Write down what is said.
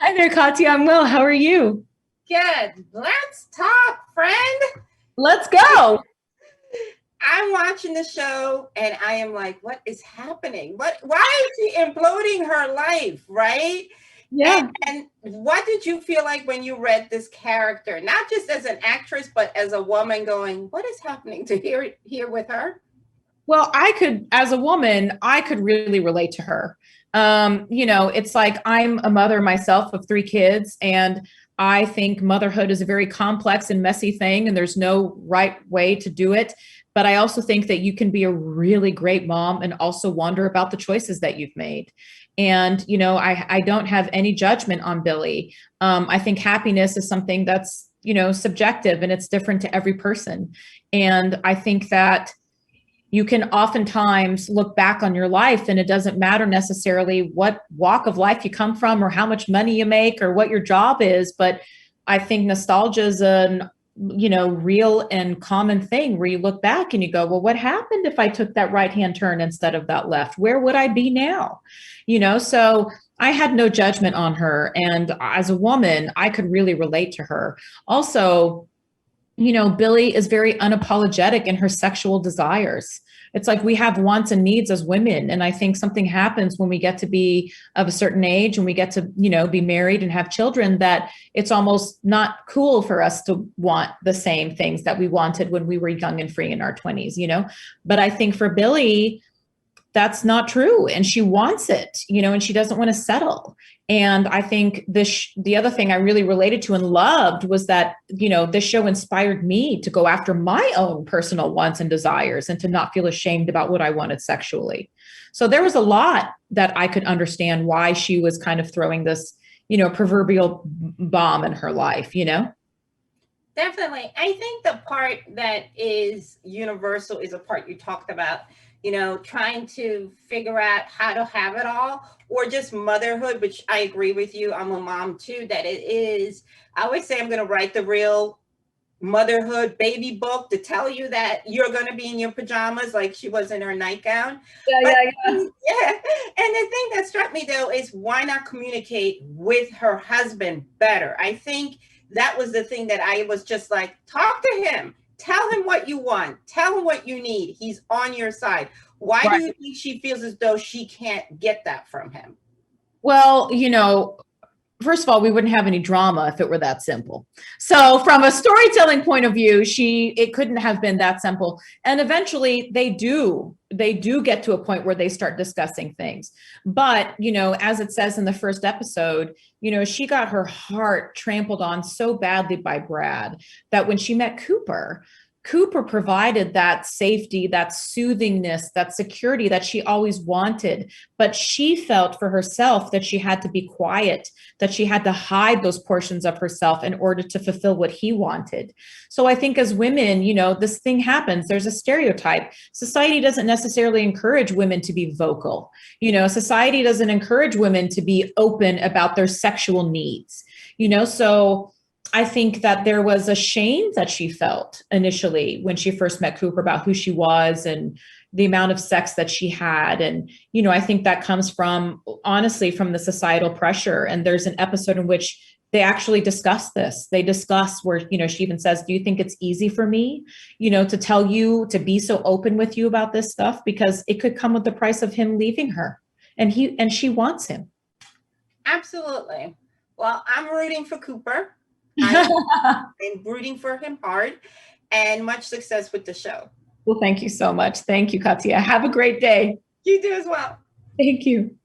Hi there, Katya. I'm well. How are you? Good. Let's talk, friend. Let's go. I'm watching the show and I am like, what is happening? Why is she imploding her life? Right. Yeah. And what did you feel like when you read this character, not just as an actress, but as a woman going, what is happening to here with her? Well, as a woman, I could really relate to her. It's like I'm a mother myself of three kids, and I think motherhood is a very complex and messy thing, and there's no right way to do it. But I also think that you can be a really great mom and also wonder about the choices that you've made. And, I don't have any judgment on Billy. I think happiness is something that's, subjective and it's different to every person. And I think that you can oftentimes look back on your life and it doesn't matter necessarily what walk of life you come from or how much money you make or what your job is, but I think nostalgia is an real and common thing where you look back and you go, well, what happened if I took that right hand turn instead of that left? Where would I be now? So I had no judgment on her, and as a woman I could really relate to her. Also, Billy is very unapologetic in her sexual desires. It's like we have wants and needs as women. And I think something happens when we get to be of a certain age and we get to, be married and have children, that it's almost not cool for us to want the same things that we wanted when we were young and free in our 20s. But I think for Billy, that's not true, and she wants it, and she doesn't want to settle. And I think the other thing I really related to and loved was that, this show inspired me to go after my own personal wants and desires and to not feel ashamed about what I wanted sexually. So there was a lot that I could understand why she was kind of throwing this, proverbial bomb in her life. Definitely. I think the part that is universal is a part you talked about, trying to figure out how to have it all, or just motherhood, which I agree with you. I'm a mom too, that it is. I always say I'm going to write the real motherhood baby book to tell you that you're going to be in your pajamas like she was in her nightgown. Yeah, But yeah, yeah. yeah, and the thing that struck me though is why not communicate with her husband better? I think that was the thing that I was just like, talk to him, tell him what you want, tell him what you need. He's on your side. Why do Right. you think she feels as though she can't get that from him? Well, first of all, we wouldn't have any drama if it were that simple. So from a storytelling point of view, it couldn't have been that simple. And eventually they do get to a point where they start discussing things. But, as it says in the first episode, she got her heart trampled on so badly by Brad that when she met Cooper provided that safety, that soothingness, that security that she always wanted. But she felt for herself that she had to be quiet, that she had to hide those portions of herself in order to fulfill what he wanted. So I think as women, this thing happens. There's a stereotype. Society doesn't necessarily encourage women to be vocal. Society doesn't encourage women to be open about their sexual needs. So I think that there was a shame that she felt initially when she first met Cooper about who she was and the amount of sex that she had. And, I think that comes from, honestly, from the societal pressure. And there's an episode in which they actually discuss this. They discuss where, she even says, do you think it's easy for me, to tell you, to be so open with you about this stuff? Because it could come with the price of him leaving her. And she wants him. Absolutely. Well, I'm rooting for Cooper. I am rooting for him hard, and much success with the show. Well, thank you so much. Thank you, Katya. Have a great day. You do as well. Thank you.